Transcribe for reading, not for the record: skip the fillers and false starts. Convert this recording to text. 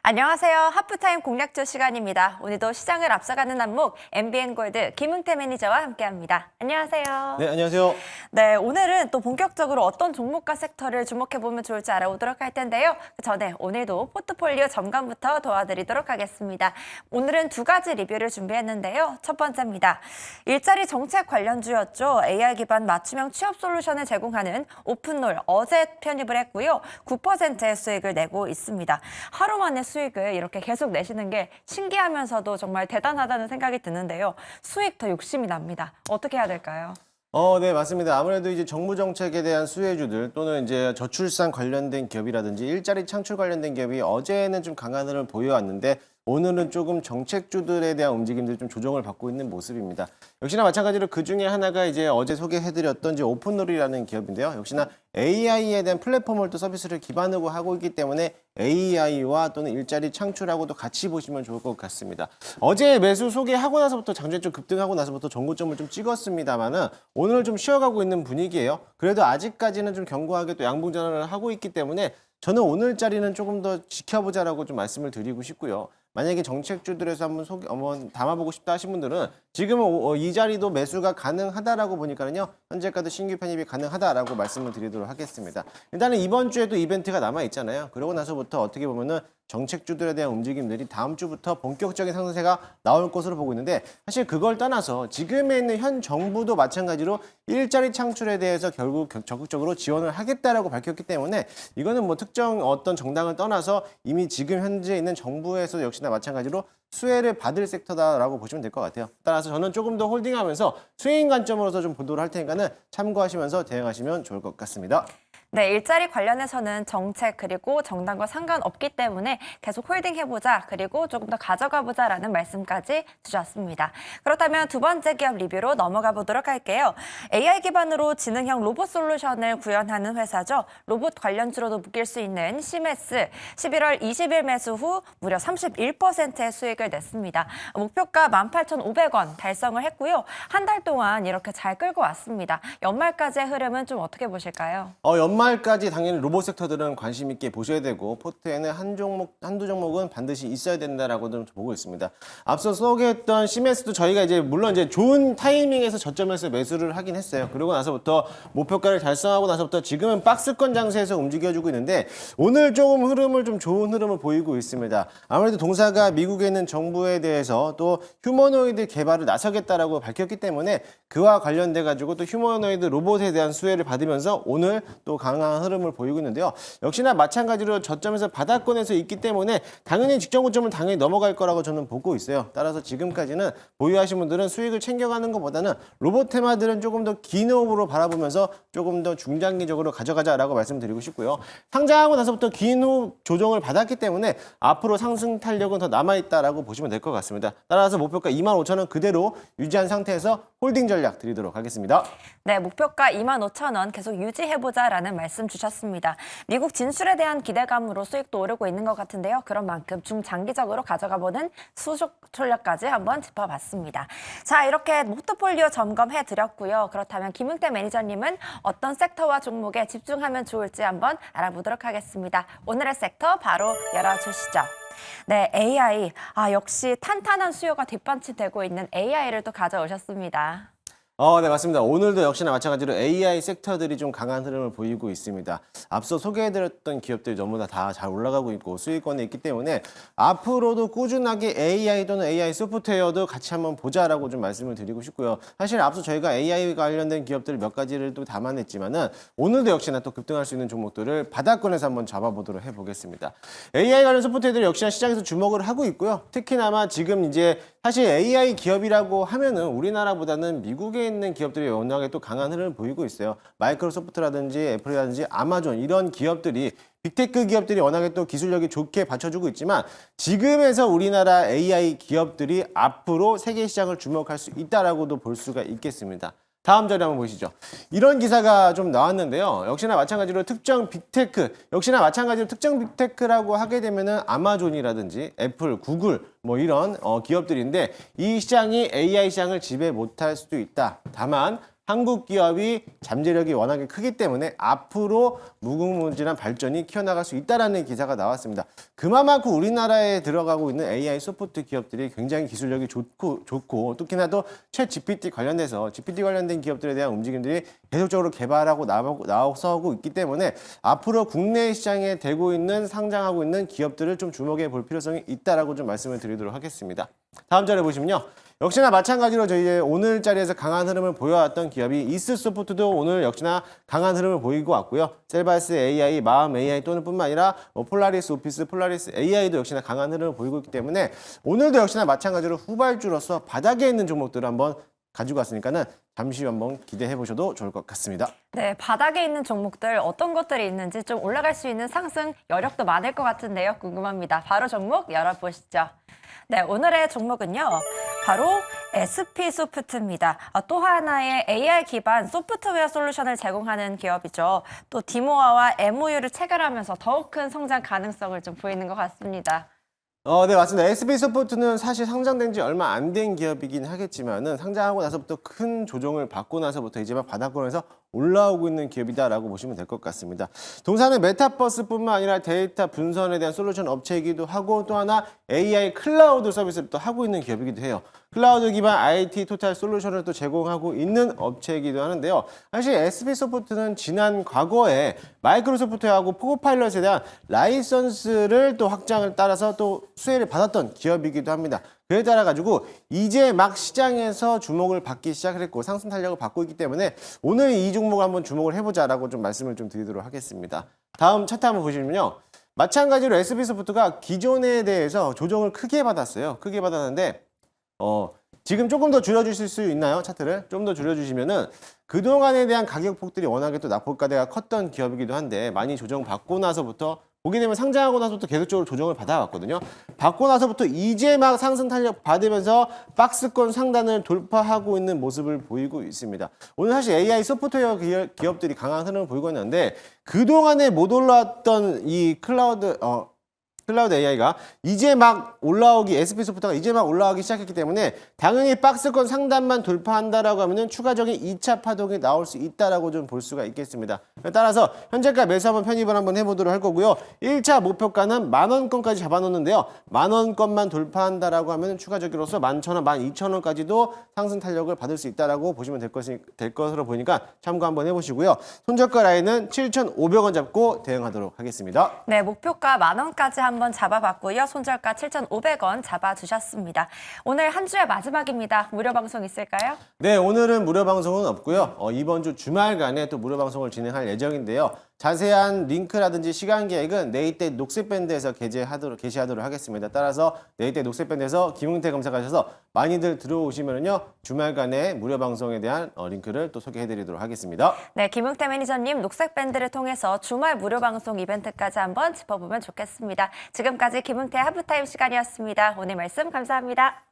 안녕하세요. 하프타임 공략조 시간입니다. 오늘도 시장을 앞서가는 한목 MBN골드 김흥태 매니저와 함께합니다. 안녕하세요. 네, 안녕하세요. 네, 오늘은 또 본격적으로 어떤 종목과 섹터를 주목해보면 좋을지 알아보도록 할 텐데요. 그 전에 오늘도 포트폴리오 점검부터 도와드리도록 하겠습니다. 오늘은 두 가지 리뷰를 준비했는데요. 첫 번째입니다. 일자리 정책 관련주였죠. AI 기반 맞춤형 취업 솔루션을 제공하는 오픈롤 어제 편입을 했고요. 9%의 수익을 내고 있습니다. 하루 만에 수익을 이렇게 계속 내시는 게 신기하면서도 정말 대단하다는 생각이 드는데요. 수익 더 욕심이 납니다. 어떻게 해야 될까요? 네, 맞습니다. 아무래도 이제 정부 정책에 대한 수혜주들 또는 이제 저출산 관련된 기업이라든지 일자리 창출 관련된 기업이 어제는 좀 강한 흐름을 보여왔는데 오늘은 조금 정책주들에 대한 움직임들이 좀 조정을 받고 있는 모습입니다. 역시나 마찬가지로 그 중에 하나가 이제 어제 소개해드렸던 이제 오픈롤이라는 기업인데요. 역시나 AI에 대한 플랫폼을 또 서비스를 기반으로 하고 있기 때문에 AI와 또는 일자리 창출하고도 같이 보시면 좋을 것 같습니다. 어제 매수 소개하고 나서부터 장중에 좀 급등하고 나서부터 전고점을 좀 찍었습니다만은 오늘 좀 쉬어가고 있는 분위기예요. 그래도 아직까지는 좀 견고하게 또 양봉 전환을 하고 있기 때문에 저는 오늘자리는 조금 더 지켜보자라고 좀 말씀을 드리고 싶고요. 만약에 정책주들에서 한번 담아보고 싶다 하신 분들은 지금은 이 자리도 매수가 가능하다라고 보니까는요. 현재까지 신규 편입이 가능하다라고 말씀을 드리도록 하겠습니다. 일단은 이번 주에도 이벤트가 남아 있잖아요. 그러고 나서부터 어떻게 보면은 정책주들에 대한 움직임들이 다음 주부터 본격적인 상승세가 나올 것으로 보고 있는데 사실 그걸 떠나서 지금에 있는 현 정부도 마찬가지로 일자리 창출에 대해서 결국 적극적으로 지원을 하겠다라고 밝혔기 때문에 이거는 뭐 특정 어떤 정당을 떠나서 이미 지금 현재 있는 정부에서 역시나 마찬가지로 수혜를 받을 섹터다라고 보시면 될 것 같아요. 따라서 저는 조금 더 홀딩하면서 수혜인 관점으로서 좀 보도를 할 테니까는 참고하시면서 대응하시면 좋을 것 같습니다. 네, 일자리 관련해서는 정책 그리고 정당과 상관없기 때문에 계속 홀딩해보자 그리고 조금 더 가져가보자라는 말씀까지 주셨습니다. 그렇다면 두 번째 기업 리뷰로 넘어가 보도록 할게요. AI 기반으로 지능형 로봇 솔루션을 구현하는 회사죠. 로봇 관련주로도 묶일 수 있는 시메스 11월 20일 매수 후 무려 31%의 수익을 냈습니다. 목표가 18,500원 달성을 했고요. 한 달 동안 이렇게 잘 끌고 왔습니다. 연말까지의 흐름은 좀 어떻게 보실까요? 연말까지 당연히 로봇 섹터들은 관심 있게 보셔야 되고 포트에는 한두 종목은 반드시 있어야 된다라고 좀 보고 있습니다. 앞서 소개했던 시메스도 저희가 이제 물론 이제 좋은 타이밍에서 저점에서 매수를 하긴 했어요. 그러고 나서부터 목표가를 달성하고 나서부터 지금은 박스권 장세에서 움직여주고 있는데 오늘 조금 흐름을 좀 좋은 흐름을 보이고 있습니다. 아무래도 동사가 미국에 있는 정부에 대해서 또 휴머노이드 개발을 나서겠다라고 밝혔기 때문에 그와 관련돼 가지고 또 휴머노이드 로봇에 대한 수혜를 받으면서 오늘 또 강한 흐름을 보이고 있는데요. 역시나 마찬가지로 저점에서 바닥권에서 있기 때문에 당연히 직전 고점을 당연히 넘어갈 거라고 저는 보고 있어요. 따라서 지금까지는 보유하신 분들은 수익을 챙겨가는 것보다는 로봇 테마들은 조금 더 긴 호흡으로 바라보면서 조금 더 중장기적으로 가져가자라고 말씀드리고 싶고요. 상장하고 나서부터 긴 호흡 조정을 받았기 때문에 앞으로 상승 탄력은 더 남아있다라고 보시면 될 것 같습니다. 따라서 목표가 25,000원 그대로 유지한 상태에서 홀딩 전략 드리도록 하겠습니다. 네, 목표가 25,000원 계속 유지해보자라는 말씀 주셨습니다. 미국 진출에 대한 기대감으로 수익도 오르고 있는 것 같은데요. 그런 만큼 중장기적으로 가져가보는 수적 전략까지 한번 짚어봤습니다. 자, 이렇게 포트폴리오 점검해드렸고요. 그렇다면 김흥태 매니저님은 어떤 섹터와 종목에 집중하면 좋을지 한번 알아보도록 하겠습니다. 오늘의 섹터 바로 열어주시죠. 네, AI. 역시 탄탄한 수요가 뒷받침되고 있는 AI를 또 가져오셨습니다. 네, 맞습니다. 오늘도 역시나 마찬가지로 AI 섹터들이 좀 강한 흐름을 보이고 있습니다. 앞서 소개해드렸던 기업들이 전부 다 잘 올라가고 있고 수익권에 있기 때문에 앞으로도 꾸준하게 AI 또는 AI 소프트웨어도 같이 한번 보자라고 좀 말씀을 드리고 싶고요. 사실 앞서 저희가 AI 관련된 기업들 몇 가지를 또 담아냈지만은 오늘도 역시나 또 급등할 수 있는 종목들을 바닥권에서 한번 잡아보도록 해보겠습니다. AI 관련 소프트웨어들이 역시나 시장에서 주목을 하고 있고요. 특히나마 지금 이제 사실 AI 기업이라고 하면은 우리나라보다는 미국에 있는 기업들이 워낙에 또 강한 흐름을 보이고 있어요. 마이크로소프트라든지 애플이라든지 아마존 이런 기업들이 빅테크 기업들이 워낙에 또 기술력이 좋게 받쳐주고 있지만 지금에서 우리나라 AI 기업들이 앞으로 세계 시장을 주목할 수 있다라고도 볼 수가 있겠습니다. 다음 자료 한번 보시죠. 이런 기사가 좀 나왔는데요. 역시나 마찬가지로 특정 빅테크라고 하게 되면은 아마존이라든지 애플, 구글 뭐 이런 기업들인데 이 시장이 AI 시장을 지배 못할 수도 있다. 다만 한국 기업이 잠재력이 워낙에 크기 때문에 앞으로 무궁무진한 발전이 키워나갈 수 있다는 기사가 나왔습니다. 그만큼 우리나라에 들어가고 있는 AI 소프트 기업들이 굉장히 기술력이 좋고 특히나 또 챗 GPT 관련돼서 GPT 관련된 기업들에 대한 움직임들이 계속적으로 개발하고 나서고 있기 때문에 앞으로 국내 시장에 되고 있는 상장하고 있는 기업들을 좀 주목해 볼 필요성이 있다라고 좀 말씀을 드리도록 하겠습니다. 다음 자료 보시면요. 역시나 마찬가지로 저희 오늘 자리에서 강한 흐름을 보여왔던 기업이 이스소프트도 오늘 역시나 강한 흐름을 보이고 왔고요. 셀바스 AI, 마음 AI 또는 뿐만 아니라 폴라리스 오피스, 폴라리스 AI도 역시나 강한 흐름을 보이고 있기 때문에 오늘도 역시나 마찬가지로 후발주로서 바닥에 있는 종목들을 한번 가지고 왔으니까는 잠시 한번 기대해 보셔도 좋을 것 같습니다. 네, 바닥에 있는 종목들 어떤 것들이 있는지 좀 올라갈 수 있는 상승 여력도 많을 것 같은데요. 궁금합니다. 바로 종목 열어보시죠. 네, 오늘의 종목은요. 바로 SP소프트입니다. 또 하나의 AI 기반 소프트웨어 솔루션을 제공하는 기업이죠. 또 디모아와 MOU를 체결하면서 더욱 큰 성장 가능성을 좀 보이는 것 같습니다. 네, 맞습니다. SP소프트는 사실 상장된 지 얼마 안 된 기업이긴 하겠지만은 상장하고 나서부터 큰 조정을 받고 나서부터 이제 막 바닥권에서 올라오고 있는 기업이다라고 보시면 될 것 같습니다. 동사는 메타버스뿐만 아니라 데이터 분선에 대한 솔루션 업체이기도 하고 또 하나 AI 클라우드 서비스를 또 하고 있는 기업이기도 해요. 클라우드 기반 IT 토탈 솔루션을 또 제공하고 있는 업체이기도 하는데요. 사실 SP소프트는 지난 과거에 마이크로소프트하고 포코파일럿에 대한 라이선스를 또 확장을 따라서 또 수혜를 받았던 기업이기도 합니다. 그에 따라 가지고 이제 막 시장에서 주목을 받기 시작했고 상승 탄력을 받고 있기 때문에 오늘 이 종목을 한번 주목을 해보자라고 좀 말씀을 좀 드리도록 하겠습니다. 다음 차트 한번 보시면요. 마찬가지로 SP소프트가 기존에 대해서 조정을 크게 받았어요. 크게 받았는데 지금 조금 더 줄여주실 수 있나요? 차트를 좀 더 줄여주시면은 그동안에 대한 가격 폭들이 워낙에 또 낙폭가대가 컸던 기업이기도 한데 많이 조정받고 나서부터 보게 되면 상장하고 나서부터 계속적으로 조정을 받아왔거든요. 받고 나서부터 이제 막 상승 탄력 받으면서 박스권 상단을 돌파하고 있는 모습을 보이고 있습니다. 오늘 사실 AI 소프트웨어 기업들이 강한 흐름을 보이고 있는데 그동안에 못 올라왔던 이 클라우드 AI가 이제 막 올라오기, SP소프트가 이제 막 올라오기 시작했기 때문에 당연히 박스권 상단만 돌파한다라고 하면은 추가적인 2차 파동이 나올 수 있다라고 좀 볼 수가 있겠습니다. 따라서 현재가 매수 한번 편입을 한번 해보도록 할 거고요. 1차 목표가는 10,000원권까지 잡아놓는데요. 10,000원권만 돌파한다라고 하면 추가적으로서 11,000원, 12,000원까지도 상승 탄력을 받을 수 있다라고 보시면 될 것으로 보니까 참고 한번 해보시고요. 손절가 라인은 7,500원 잡고 대응하도록 하겠습니다. 네, 목표가 10,000원까지 한번 잡아봤고요. 손절가 7,500원 잡아주셨습니다. 오늘 한 주의 마지막입니다. 무료 방송 있을까요? 네, 오늘은 무료 방송은 없고요. 이번 주 주말간에 또 무료 방송을 진행할 예정인데요. 자세한 링크라든지 시간 계획은 내일때 녹색밴드에서 게시하도록 하겠습니다. 따라서 내일때 녹색밴드에서 김웅태 검색하셔서 많이들 들어오시면요 주말간에 무료 방송에 대한 링크를 또 소개해드리도록 하겠습니다. 네, 김웅태 매니저님 녹색밴드를 통해서 주말 무료 방송 이벤트까지 한번 짚어보면 좋겠습니다. 지금까지 김웅태 하프타임 시간이었습니다. 오늘 말씀 감사합니다.